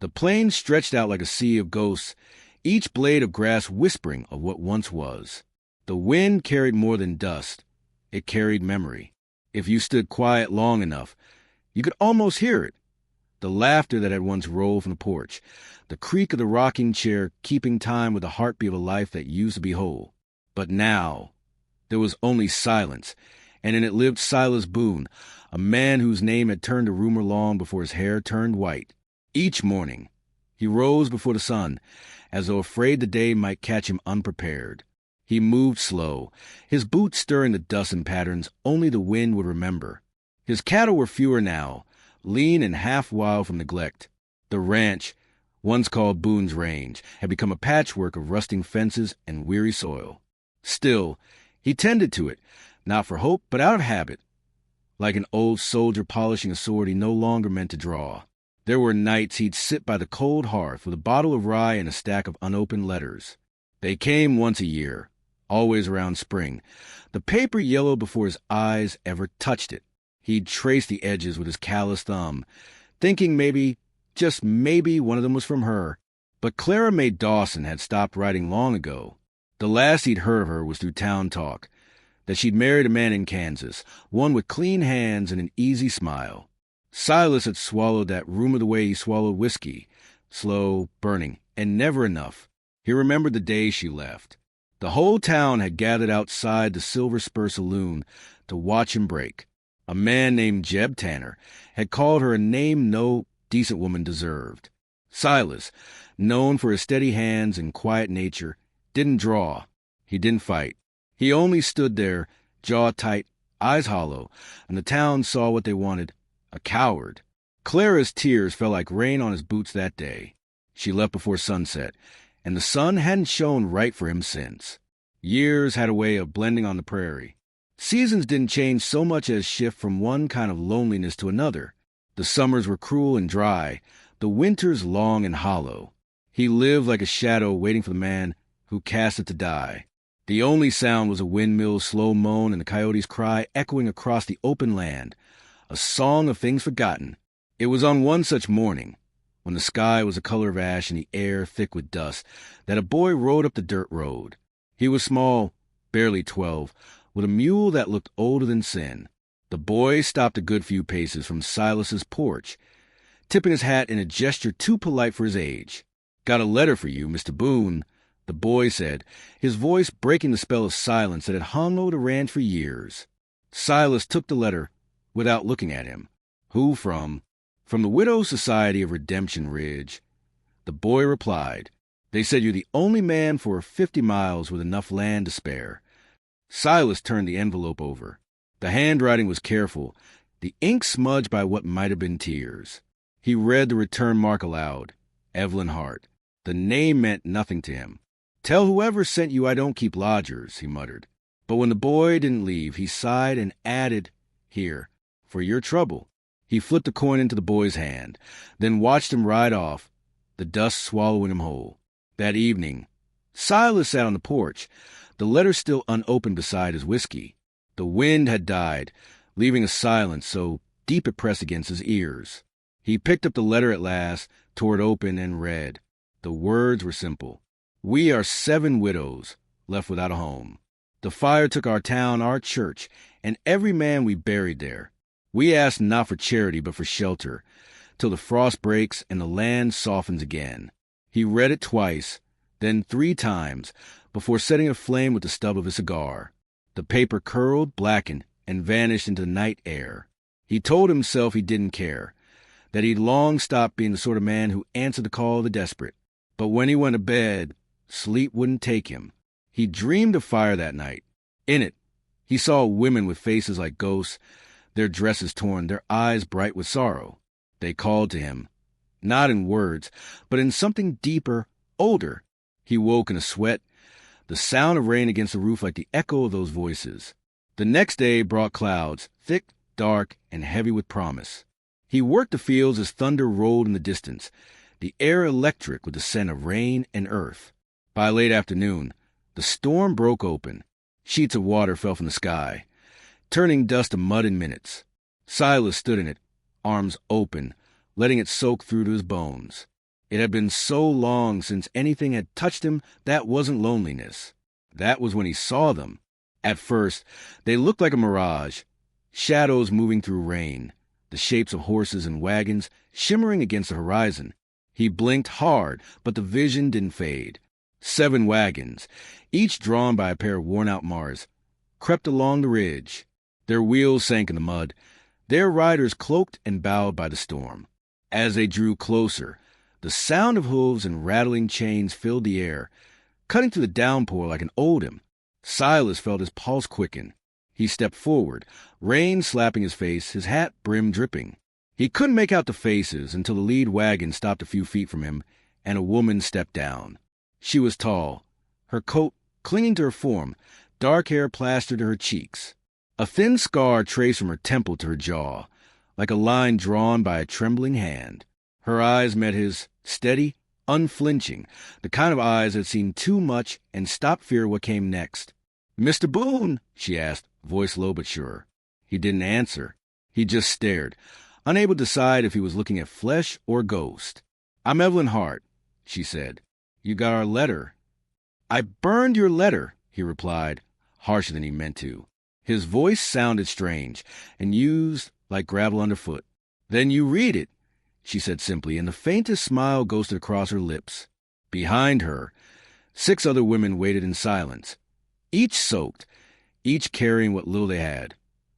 The plain stretched out like a sea of ghosts, each blade of grass whispering of what once was. The wind carried more than dust. It carried memory. If you stood quiet long enough, you could almost hear it. The laughter that had once rolled from the porch, the creak of the rocking chair keeping time with the heartbeat of a life that used to be whole. But now, there was only silence, and in it lived Silas Boone, a man whose name had turned to rumor long before his hair turned white. Each morning, he rose before the sun, as though afraid the day might catch him unprepared. He moved slow, his boots stirring the dust in patterns only the wind would remember. His cattle were fewer now, lean and half-wild from neglect. The ranch, once called Boone's Range, had become a patchwork of rusting fences and weary soil. Still, he tended to it, not for hope, but out of habit, like an old soldier polishing a sword he no longer meant to draw. There were nights he'd sit by the cold hearth with a bottle of rye and a stack of unopened letters. They came once a year, always around spring. The paper yellowed before his eyes ever touched it. He'd trace the edges with his callous thumb, thinking maybe, just maybe, one of them was from her. But Clara Mae Dawson had stopped writing long ago. The last he'd heard of her was through town talk, that she'd married a man in Kansas, one with clean hands and an easy smile. Silas had swallowed that rumor the way he swallowed whiskey, slow, burning, and never enough. He remembered the day she left. The whole town had gathered outside the Silver Spur Saloon to watch him break. A man named Jeb Tanner had called her a name no decent woman deserved. Silas, known for his steady hands and quiet nature, didn't draw. He didn't fight. He only stood there, jaw tight, eyes hollow, and the town saw what they wanted. A coward. Clara's tears fell like rain on his boots that day. She left before sunset, and the sun hadn't shone right for him since. Years had a way of blending on the prairie. Seasons didn't change so much as shift from one kind of loneliness to another. The summers were cruel and dry, the winters long and hollow. He lived like a shadow waiting for the man who cast it to die. The only sound was a windmill's slow moan and the coyote's cry echoing across the open land, a song of things forgotten. It was on one such morning, when the sky was the color of ash and the air thick with dust, that a boy rode up the dirt road. He was small, barely 12, with a mule that looked older than sin. The boy stopped a good few paces from Silas's porch, tipping his hat in a gesture too polite for his age. "Got a letter for you, Mr. Boone," the boy said, his voice breaking the spell of silence that had hung over the ranch for years. Silas took the letter without looking at him. "Who from?" "From the Widows' Society of Redemption Ridge." The boy replied, "They said you're the only man for 50 miles with enough land to spare." Silas turned the envelope over. The handwriting was careful, the ink smudged by what might have been tears. He read the return mark aloud. Evelyn Hart. The name meant nothing to him. "Tell whoever sent you I don't keep lodgers," he muttered. But when the boy didn't leave, he sighed and added, "Here, for your trouble." He flipped a coin into the boy's hand, then watched him ride off, the dust swallowing him whole. That evening, Silas sat on the porch, the letter still unopened beside his whiskey. The wind had died, leaving a silence so deep it pressed against his ears. He picked up the letter at last, tore it open, and read. The words were simple. "We are 7 widows, left without a home. The fire took our town, our church, and every man we buried there. We ask not for charity, but for shelter, till the frost breaks and the land softens again." He read it twice, then 3 times, before setting it aflame with the stub of his cigar. The paper curled, blackened, and vanished into the night air. He told himself he didn't care, that he'd long stopped being the sort of man who answered the call of the desperate. But when he went to bed, sleep wouldn't take him. He dreamed of fire that night. In it, he saw women with faces like ghosts, their dresses torn, their eyes bright with sorrow. They called to him, not in words, but in something deeper, older. He woke in a sweat, the sound of rain against the roof like the echo of those voices. The next day brought clouds, thick, dark, and heavy with promise. He worked the fields as thunder rolled in the distance, the air electric with the scent of rain and earth. By late afternoon, the storm broke open. Sheets of water fell from the sky, turning dust to mud in minutes. Silas stood in it, arms open, letting it soak through to his bones. It had been so long since anything had touched him that wasn't loneliness. That was when he saw them. At first, they looked like a mirage, shadows moving through rain, the shapes of horses and wagons shimmering against the horizon. He blinked hard, but the vision didn't fade. 7 wagons, each drawn by a pair of worn-out Mars, crept along the ridge. Their wheels sank in the mud, their riders cloaked and bowed by the storm. As they drew closer, the sound of hooves and rattling chains filled the air, cutting through the downpour like an Oldham. Silas felt his pulse quicken. He stepped forward, rain slapping his face, his hat brim dripping. He couldn't make out the faces until the lead wagon stopped a few feet from him, and a woman stepped down. She was tall, her coat clinging to her form, dark hair plastered to her cheeks. A thin scar traced from her temple to her jaw, like a line drawn by a trembling hand. Her eyes met his, steady, unflinching, the kind of eyes that had seen too much and stopped fear what came next. "Mr. Boone?" she asked, voice low but sure. He didn't answer. He just stared, unable to decide if he was looking at flesh or ghost. "I'm Evelyn Hart," she said. "You got our letter." "I burned your letter," he replied, harsher than he meant to. His voice sounded strange and used like gravel underfoot. "Then you read it," she said simply, and the faintest smile ghosted across her lips. Behind her, 6 other women waited in silence, each soaked, each carrying what little they had.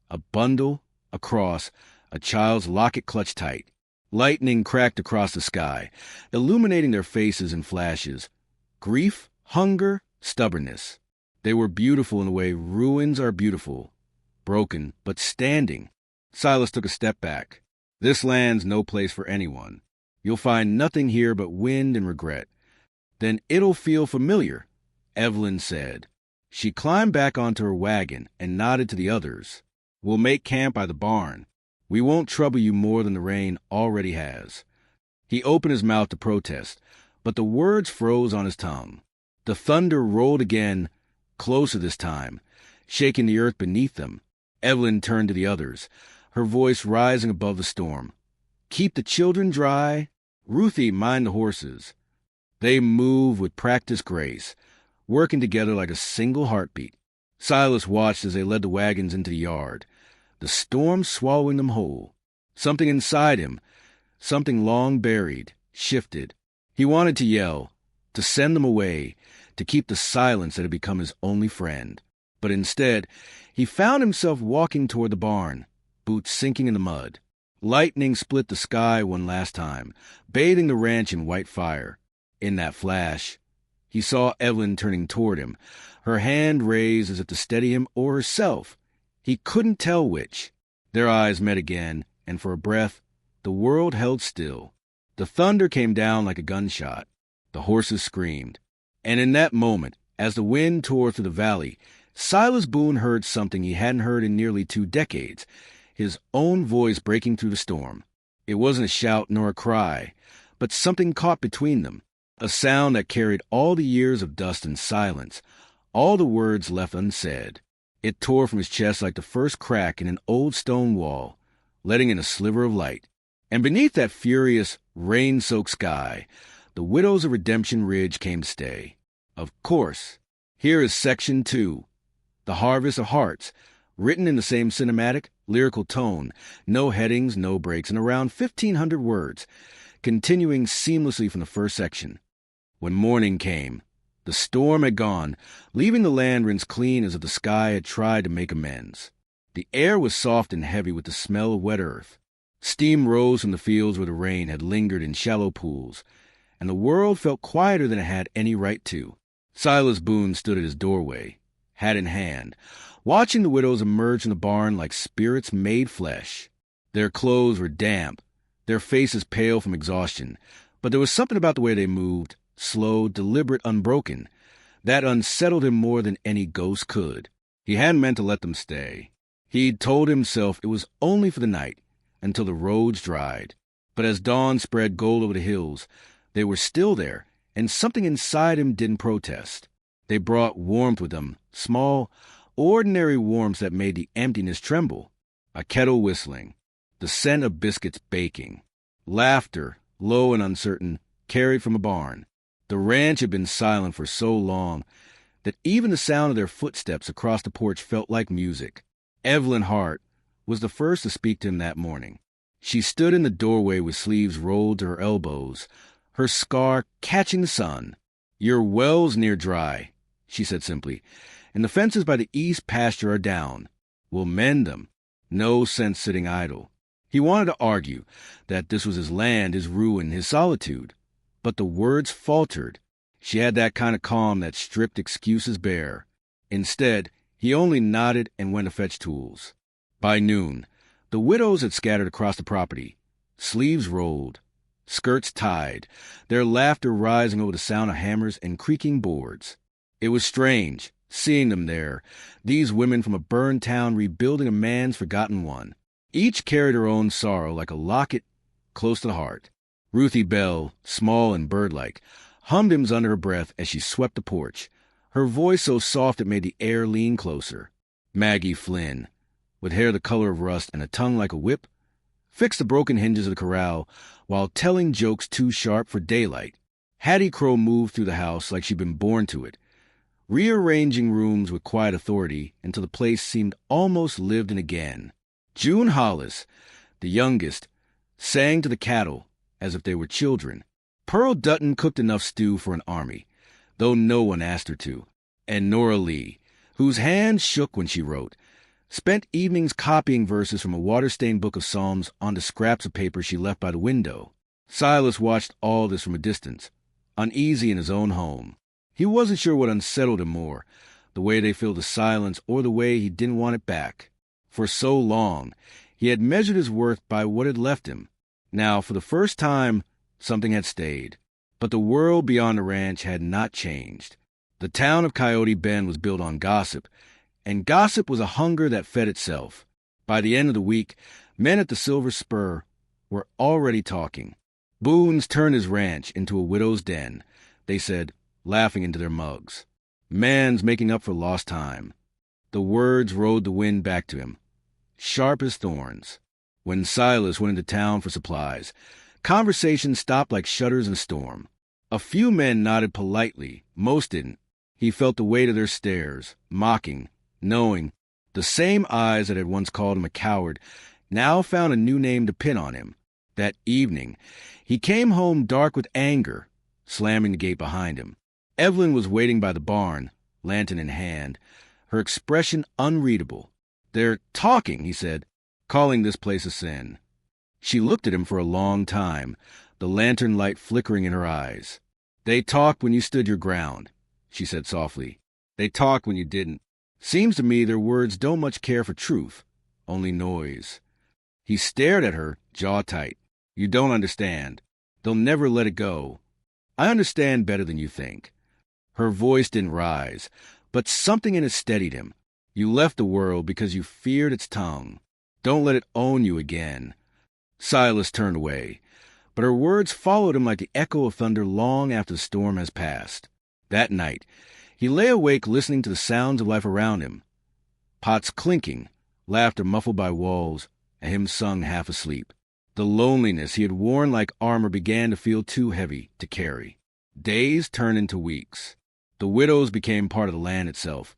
A bundle, a cross, a child's locket clutched tight. Lightning cracked across the sky, illuminating their faces in flashes. Grief, hunger, stubbornness. They were beautiful in the way ruins are beautiful. Broken, but standing. Silas took a step back. "This land's no place for anyone. You'll find nothing here but wind and regret." "Then it'll feel familiar," Evelyn said. She climbed back onto her wagon and nodded to the others. "We'll make camp by the barn. We won't trouble you more than the rain already has." He opened his mouth to protest, but the words froze on his tongue. The thunder rolled again, closer this time, shaking the earth beneath them. Evelyn turned to the others, her voice rising above the storm. "Keep the children dry. Ruthie, mind the horses." They moved with practiced grace, working together like a single heartbeat. Silas watched as they led the wagons into the yard, the storm swallowing them whole. Something inside him, something long buried, shifted. He wanted to yell, to send them away, to keep the silence that had become his only friend. But instead, he found himself walking toward the barn, boots sinking in the mud. Lightning split the sky one last time, bathing the ranch in white fire. In that flash, he saw Evelyn turning toward him, her hand raised as if to steady him or herself. He couldn't tell which. Their eyes met again, and for a breath, the world held still. The thunder came down like a gunshot. The horses screamed. And in that moment, as the wind tore through the valley, Silas Boone heard something he hadn't heard in nearly 2 decades, his own voice breaking through the storm. It wasn't a shout nor a cry, but something caught between them, a sound that carried all the years of dust and silence, all the words left unsaid. It tore from his chest like the first crack in an old stone wall, letting in a sliver of light. And beneath that furious, rain-soaked sky, the widows of Redemption Ridge came to stay. Of course. Here is Section 2, The Harvest of Hearts, written in the same cinematic, lyrical tone, no headings, no breaks, and around 1,500 words, continuing seamlessly from the first section. When morning came, the storm had gone, leaving the land rinsed clean as if the sky had tried to make amends. The air was soft and heavy with the smell of wet earth. Steam rose from the fields where the rain had lingered in shallow pools, and the world felt quieter than it had any right to. Silas Boone stood at his doorway, hat in hand, watching the widows emerge from the barn like spirits made flesh. Their clothes were damp, their faces pale from exhaustion, but there was something about the way they moved, slow, deliberate, unbroken, that unsettled him more than any ghost could. He hadn't meant to let them stay. He'd told himself it was only for the night, until the roads dried. But as dawn spread gold over the hills, they were still there, and something inside him didn't protest. They brought warmth with them, small, ordinary warmth that made the emptiness tremble. A kettle whistling, the scent of biscuits baking, laughter, low and uncertain, carried from a barn. The ranch had been silent for so long that even the sound of their footsteps across the porch felt like music. Evelyn Hart was the first to speak to him that morning. She stood in the doorway with sleeves rolled to her elbows, her scar catching the sun. "Your well's near dry," she said simply, "and the fences by the east pasture are down. We'll mend them. No sense sitting idle." He wanted to argue that this was his land, his ruin, his solitude. But the words faltered. She had that kind of calm that stripped excuses bare. Instead, he only nodded and went to fetch tools. By noon, the widows had scattered across the property, sleeves rolled, skirts tied, their laughter rising over the sound of hammers and creaking boards. It was strange, seeing them there, these women from a burned town rebuilding a man's forgotten one. Each carried her own sorrow like a locket close to the heart. Ruthie Bell, small and birdlike, hummed hymns under her breath as she swept the porch, her voice so soft it made the air lean closer. Maggie Flynn, with hair the color of rust and a tongue like a whip, fixed the broken hinges of the corral while telling jokes too sharp for daylight. Hattie Crow moved through the house like she'd been born to it, rearranging rooms with quiet authority until the place seemed almost lived in again. June Hollis, the youngest, sang to the cattle as if they were children. Pearl Dutton cooked enough stew for an army, though no one asked her to. And Nora Lee, whose hands shook when she wrote, spent evenings copying verses from a water-stained book of psalms onto scraps of paper she left by the window. Silas watched all this from a distance, uneasy in his own home. He wasn't sure what unsettled him more, the way they filled the silence or the way he didn't want it back. For so long, he had measured his worth by what had left him. Now, for the first time, something had stayed. But the world beyond the ranch had not changed. The town of Coyote Bend was built on gossip, and gossip was a hunger that fed itself. By the end of the week, men at the Silver Spur were already talking. Boone's turned his ranch into a widow's den, they said, laughing into their mugs. Man's making up for lost time. The words rode the wind back to him, sharp as thorns. When Silas went into town for supplies, conversation stopped like shutters in a storm. A few men nodded politely, most didn't. He felt the weight of their stares, mocking, knowing. The same eyes that had once called him a coward now found a new name to pin on him. That evening, he came home dark with anger, slamming the gate behind him. Evelyn was waiting by the barn, lantern in hand, her expression unreadable. "They're talking," he said, calling this place a sin. She looked at him for a long time, the lantern light flickering in her eyes. "They talked when you stood your ground," she said softly. "They talked when you didn't. Seems to me their words don't much care for truth, only noise." He stared at her, jaw tight. "You don't understand. They'll never let it go. I understand better than you think." Her voice didn't rise, but something in it steadied him. "You left the world because you feared its tongue. Don't let it own you again." Silas turned away, but her words followed him like the echo of thunder long after the storm has passed. That night, he lay awake listening to the sounds of life around him. Pots clinking, laughter muffled by walls, a hymn sung half asleep. The loneliness he had worn like armor began to feel too heavy to carry. Days turned into weeks. The widows became part of the land itself,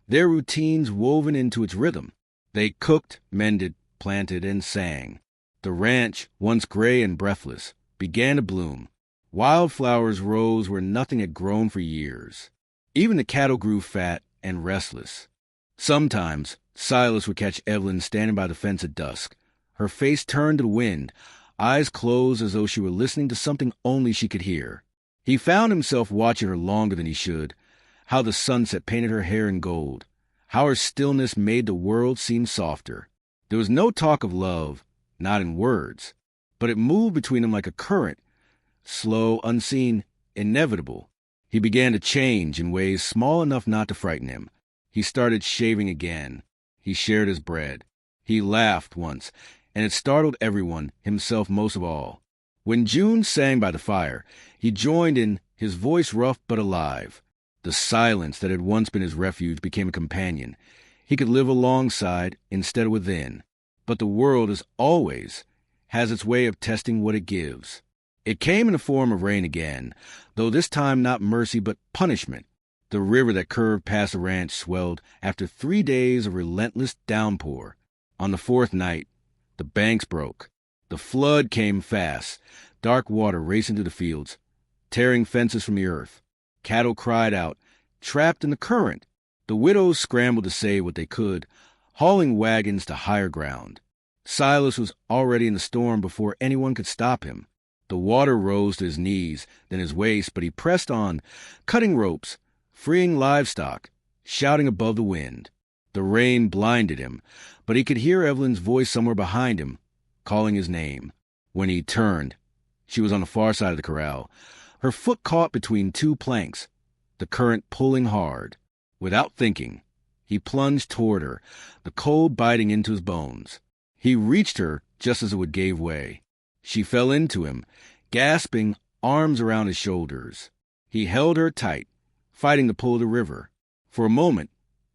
their routines woven into its rhythm. They cooked, mended, planted, and sang. The ranch, once gray and breathless, began to bloom. Wildflowers rose where nothing had grown for years. Even the cattle grew fat and restless. Sometimes, Silas would catch Evelyn standing by the fence at dusk, her face turned to the wind, eyes closed as though she were listening to something only she could hear. He found himself watching her longer than he should, how the sunset painted her hair in gold, how her stillness made the world seem softer. There was no talk of love, not in words, but it moved between them like a current, slow, unseen, inevitable. He began to change in ways small enough not to frighten him. He started shaving again. He shared his bread. He laughed once, and it startled everyone, himself most of all. When June sang by the fire, he joined in, his voice rough but alive. The silence that had once been his refuge became a companion. He could live alongside instead of within. But the world, as always, has its way of testing what it gives. It came in the form of rain again, though this time not mercy but punishment. The river that curved past the ranch swelled after 3 days of relentless downpour. On the fourth night, the banks broke. The flood came fast, dark water racing through the fields, tearing fences from the earth. Cattle cried out, trapped in the current. The widows scrambled to save what they could, hauling wagons to higher ground. Silas was already in the storm before anyone could stop him. The water rose to his knees, then his waist, but he pressed on, cutting ropes, freeing livestock, shouting above the wind. The rain blinded him, but he could hear Evelyn's voice somewhere behind him, calling his name. When he turned, she was on the far side of the corral, her foot caught between 2 planks, the current pulling hard. Without thinking, he plunged toward her, the cold biting into his bones. He reached her just as it would give way. She fell into him, gasping, arms around his shoulders. He held her tight, fighting to pull the river. For a moment,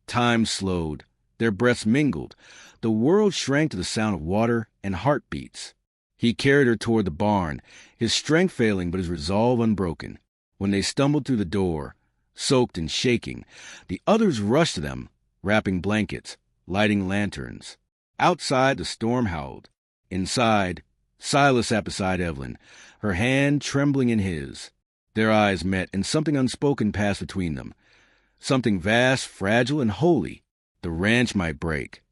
time slowed. Their breaths mingled. The world shrank to the sound of water and heartbeats. He carried her toward the barn, his strength failing but his resolve unbroken. When they stumbled through the door, soaked and shaking, the others rushed to them, wrapping blankets, lighting lanterns. Outside, the storm howled. Inside, Silas sat beside Evelyn, her hand trembling in his. Their eyes met, and something unspoken passed between them. Something vast, fragile, and holy. The ranch might break.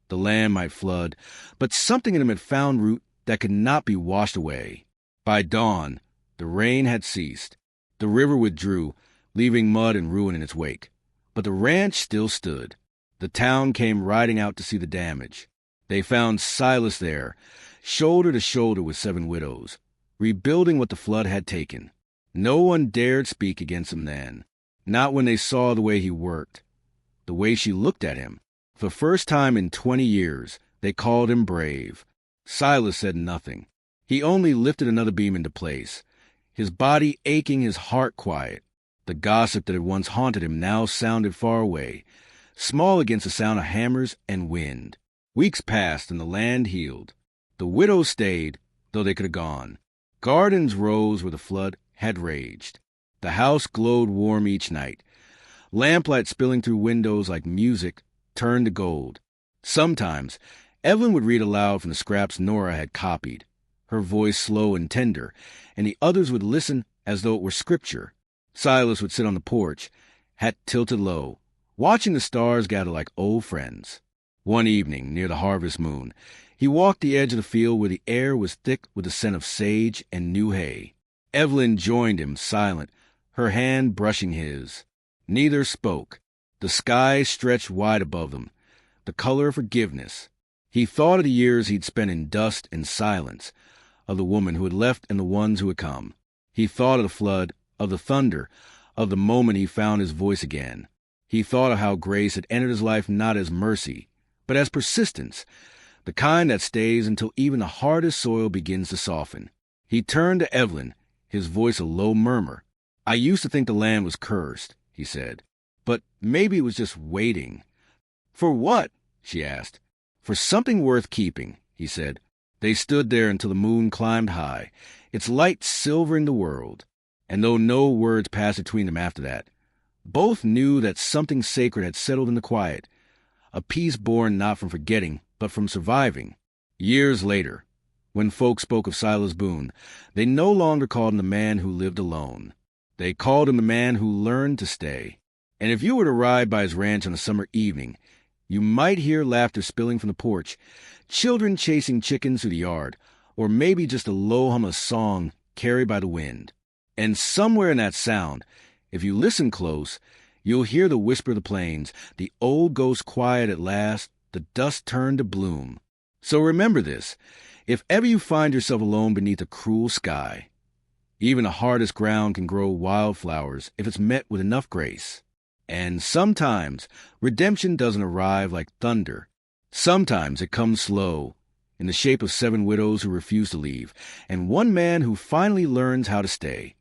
The land might flood, but something in him had found root that could not be washed away. By dawn, the rain had ceased. The river withdrew, leaving mud and ruin in its wake. But the ranch still stood. The town came riding out to see the damage. They found Silas there, shoulder to shoulder with 7 widows, rebuilding what the flood had taken. No one dared speak against him then, not when they saw the way he worked, the way she looked at him. For the first time in 20 years, they called him brave. Silas said nothing. He only lifted another beam into place, his body aching, his heart quiet. The gossip that had once haunted him now sounded far away, small against the sound of hammers and wind. Weeks passed and the land healed. The widows stayed, though they could have gone. Gardens rose where the flood had raged. The house glowed warm each night. Lamplight spilling through windows like music turned to gold. Sometimes, Evelyn would read aloud from the scraps Nora had copied, her voice slow and tender, and the others would listen as though it were scripture. Silas would sit on the porch, hat tilted low, watching the stars gather like old friends. One evening, near the harvest moon, he walked the edge of the field where the air was thick with the scent of sage and new hay. Evelyn joined him, silent, her hand brushing his. Neither spoke. The sky stretched wide above them, the color of forgiveness. He thought of the years he'd spent in dust and silence, of the woman who had left and the ones who had come. He thought of the flood, of the thunder, of the moment he found his voice again. He thought of how grace had entered his life not as mercy, but as persistence, the kind that stays until even the hardest soil begins to soften. He turned to Evelyn, his voice a low murmur. "I used to think the land was cursed," he said. "But maybe it was just waiting." "For what?" she asked. "For something worth keeping," he said. They stood there until the moon climbed high, its light silvering the world. And though no words passed between them after that, both knew that something sacred had settled in the quiet, a peace born not from forgetting, but from surviving. Years later, when folks spoke of Silas Boone, they no longer called him the man who lived alone. They called him the man who learned to stay. And if you were to ride by his ranch on a summer evening, you might hear laughter spilling from the porch, children chasing chickens through the yard, or maybe just a low hum of song carried by the wind. And somewhere in that sound, if you listen close, you'll hear the whisper of the plains, the old ghost quiet at last, the dust turned to bloom. So remember this, if ever you find yourself alone beneath a cruel sky, even the hardest ground can grow wildflowers if it's met with enough grace. And sometimes redemption doesn't arrive like thunder. Sometimes it comes slow, in the shape of 7 widows who refuse to leave, and one man who finally learns how to stay.